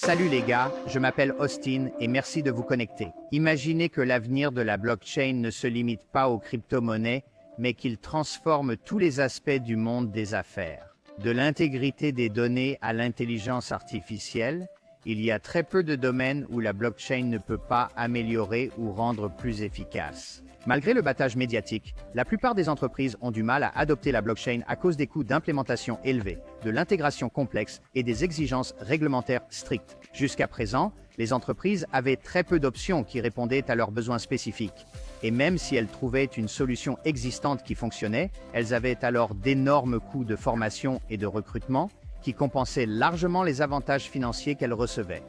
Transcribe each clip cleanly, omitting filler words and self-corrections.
Salut les gars, je m'appelle Austin et merci de vous connecter. Imaginez que l'avenir de la blockchain ne se limite pas aux crypto-monnaies, mais qu'il transforme tous les aspects du monde des affaires. De l'intégrité des données à l'intelligence artificielle, il y a très peu de domaines où la blockchain ne peut pas améliorer ou rendre plus efficace. Malgré le battage médiatique, la plupart des entreprises ont du mal à adopter la blockchain à cause des coûts d'implémentation élevés, de l'intégration complexe et des exigences réglementaires strictes. Jusqu'à présent, les entreprises avaient très peu d'options qui répondaient à leurs besoins spécifiques. Et même si elles trouvaient une solution existante qui fonctionnait, elles avaient alors d'énormes coûts de formation et de recrutement qui compensaient largement les avantages financiers qu'elles recevaient.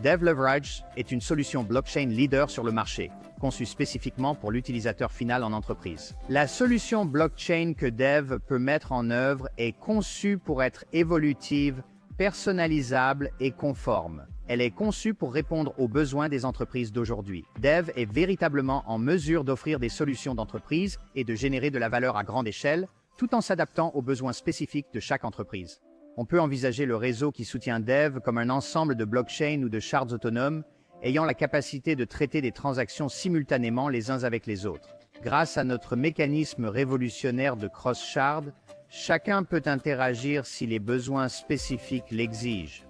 DevLeverage est une solution blockchain leader sur le marché, conçue spécifiquement pour l'utilisateur final en entreprise. La solution blockchain que Dev peut mettre en œuvre est conçue pour être évolutive, personnalisable et conforme. Elle est conçue pour répondre aux besoins des entreprises d'aujourd'hui. Dev est véritablement en mesure d'offrir des solutions d'entreprise et de générer de la valeur à grande échelle, tout en s'adaptant aux besoins spécifiques de chaque entreprise. On peut envisager le réseau qui soutient Dev comme un ensemble de blockchains ou de shards autonomes ayant la capacité de traiter des transactions simultanément les uns avec les autres. Grâce à notre mécanisme révolutionnaire de cross-shard, chacun peut interagir si les besoins spécifiques l'exigent.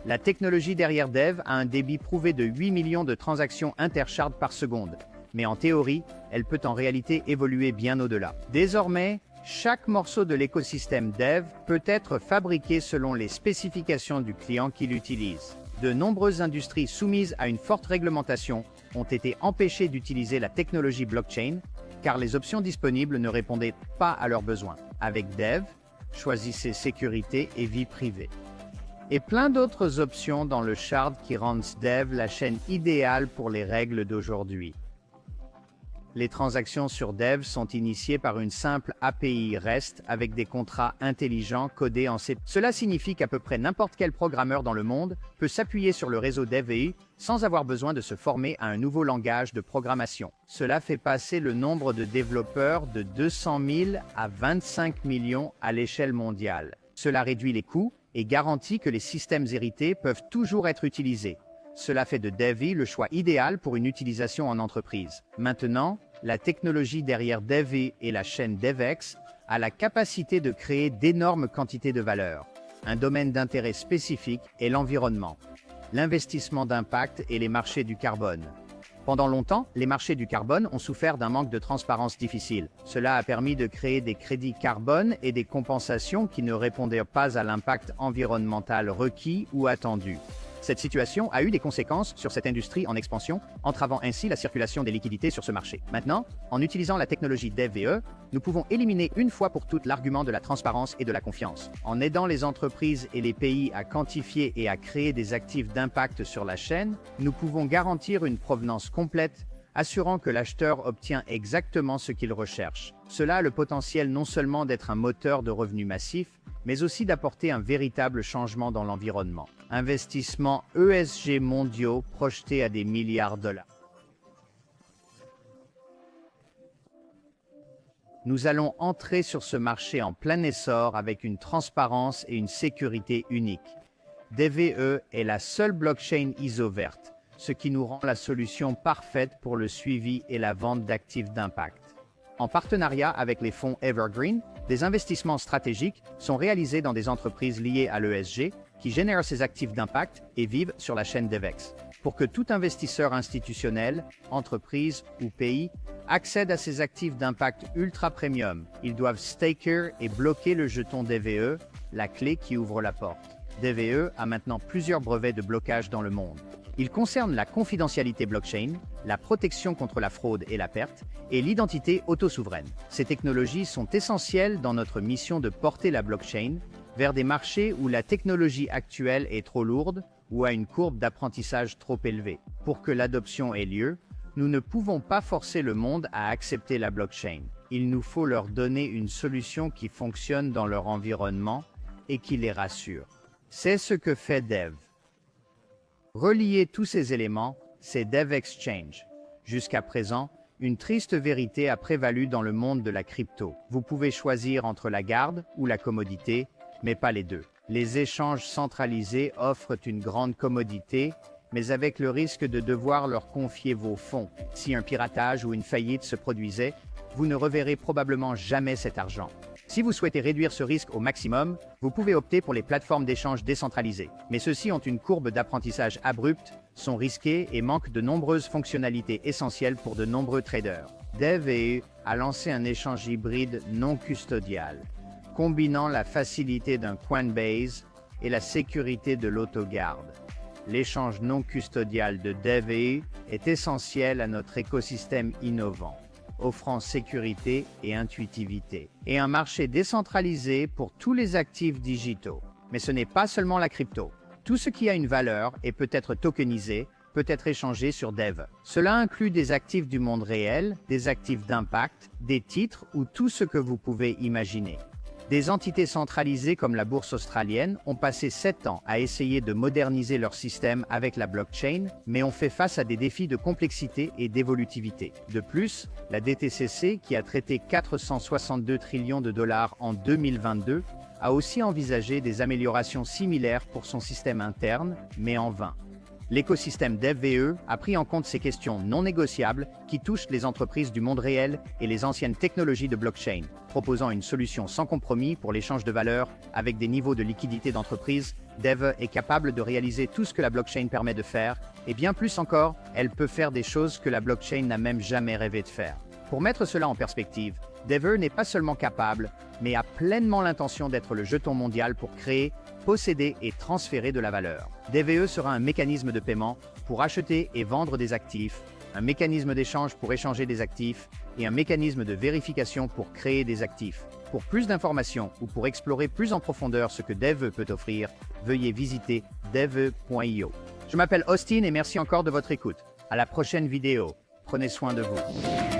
La technologie derrière Dev a un débit prouvé de 8 millions de transactions inter-shard par seconde, mais en théorie, elle peut en réalité évoluer bien au-delà. Désormais, chaque morceau de l'écosystème Dev peut être fabriqué selon les spécifications du client qui l'utilise. De nombreuses industries soumises à une forte réglementation ont été empêchées d'utiliser la technologie blockchain car les options disponibles ne répondaient pas à leurs besoins. Avec Dev, choisissez sécurité et vie privée. Et plein d'autres options dans le shard qui rendent Dev la chaîne idéale pour les règles d'aujourd'hui. Les transactions sur Dev sont initiées par une simple API REST avec des contrats intelligents codés en C++. Cela signifie qu'à peu près n'importe quel programmeur dans le monde peut s'appuyer sur le réseau DevEU sans avoir besoin de se former à un nouveau langage de programmation. Cela fait passer le nombre de développeurs de 200 000 à 25 millions à l'échelle mondiale. Cela réduit les coûts et garantit que les systèmes hérités peuvent toujours être utilisés. Cela fait de DevEU le choix idéal pour une utilisation en entreprise. Maintenant, la technologie derrière DevEU et la chaîne DevEx a la capacité de créer d'énormes quantités de valeur. Un domaine d'intérêt spécifique est l'environnement, l'investissement d'impact et les marchés du carbone. Pendant longtemps, les marchés du carbone ont souffert d'un manque de transparence difficile. Cela a permis de créer des crédits carbone et des compensations qui ne répondaient pas à l'impact environnemental requis ou attendu. Cette situation a eu des conséquences sur cette industrie en expansion, entravant ainsi la circulation des liquidités sur ce marché. Maintenant, en utilisant la technologie DevEU, nous pouvons éliminer une fois pour toutes l'argument de la transparence et de la confiance. En aidant les entreprises et les pays à quantifier et à créer des actifs d'impact sur la chaîne, nous pouvons garantir une provenance complète, assurant que l'acheteur obtient exactement ce qu'il recherche. Cela a le potentiel non seulement d'être un moteur de revenus massif, mais aussi d'apporter un véritable changement dans l'environnement. Investissements ESG mondiaux projetés à des milliards de dollars. Nous allons entrer sur ce marché en plein essor avec une transparence et une sécurité uniques. DevEU est la seule blockchain ISO verte, ce qui nous rend la solution parfaite pour le suivi et la vente d'actifs d'impact. En partenariat avec les fonds Evergreen, des investissements stratégiques sont réalisés dans des entreprises liées à l'ESG qui génèrent ces actifs d'impact et vivent sur la chaîne DevEx. Pour que tout investisseur institutionnel, entreprise ou pays accède à ces actifs d'impact ultra premium, ils doivent staker et bloquer le jeton DevEU, la clé qui ouvre la porte. DevEU a maintenant plusieurs brevets de blocage dans le monde. Ils concernent la confidentialité blockchain, la protection contre la fraude et la perte, et l'identité auto-souveraine. Ces technologies sont essentielles dans notre mission de porter la blockchain vers des marchés où la technologie actuelle est trop lourde ou a une courbe d'apprentissage trop élevée. Pour que l'adoption ait lieu, nous ne pouvons pas forcer le monde à accepter la blockchain. Il nous faut leur donner une solution qui fonctionne dans leur environnement et qui les rassure. C'est ce que fait Dev. Relier tous ces éléments, c'est DevExchange. Jusqu'à présent, une triste vérité a prévalu dans le monde de la crypto. Vous pouvez choisir entre la garde ou la commodité, mais pas les deux. Les échanges centralisés offrent une grande commodité, mais avec le risque de devoir leur confier vos fonds. Si un piratage ou une faillite se produisait, vous ne reverrez probablement jamais cet argent. Si vous souhaitez réduire ce risque au maximum, vous pouvez opter pour les plateformes d'échange décentralisées. Mais ceux-ci ont une courbe d'apprentissage abrupte, sont risqués et manquent de nombreuses fonctionnalités essentielles pour de nombreux traders. DevEU a lancé un échange hybride non custodial, combinant la facilité d'un Coinbase et la sécurité de l'autogarde. L'échange non custodial de DevEU est essentiel à notre écosystème innovant, offrant sécurité et intuitivité, et un marché décentralisé pour tous les actifs digitaux. Mais ce n'est pas seulement la crypto. Tout ce qui a une valeur et peut être tokenisé peut être échangé sur Dev. Cela inclut des actifs du monde réel, des actifs d'impact, des titres ou tout ce que vous pouvez imaginer. Des entités centralisées comme la bourse australienne ont passé 7 ans à essayer de moderniser leur système avec la blockchain, mais ont fait face à des défis de complexité et d'évolutivité. De plus, la DTCC, qui a traité 462 trillions de dollars en 2022, a aussi envisagé des améliorations similaires pour son système interne, mais en vain. L'écosystème DevEU a pris en compte ces questions non négociables qui touchent les entreprises du monde réel et les anciennes technologies de blockchain, proposant une solution sans compromis pour l'échange de valeurs avec des niveaux de liquidité d'entreprise. Dev est capable de réaliser tout ce que la blockchain permet de faire, et bien plus encore, elle peut faire des choses que la blockchain n'a même jamais rêvé de faire. Pour mettre cela en perspective, DevEU n'est pas seulement capable, mais a pleinement l'intention d'être le jeton mondial pour créer, posséder et transférer de la valeur. DevEU sera un mécanisme de paiement pour acheter et vendre des actifs, un mécanisme d'échange pour échanger des actifs et un mécanisme de vérification pour créer des actifs. Pour plus d'informations ou pour explorer plus en profondeur ce que DevEU peut offrir, veuillez visiter deveu.io. Je m'appelle Austin et merci encore de votre écoute. À la prochaine vidéo. Prenez soin de vous.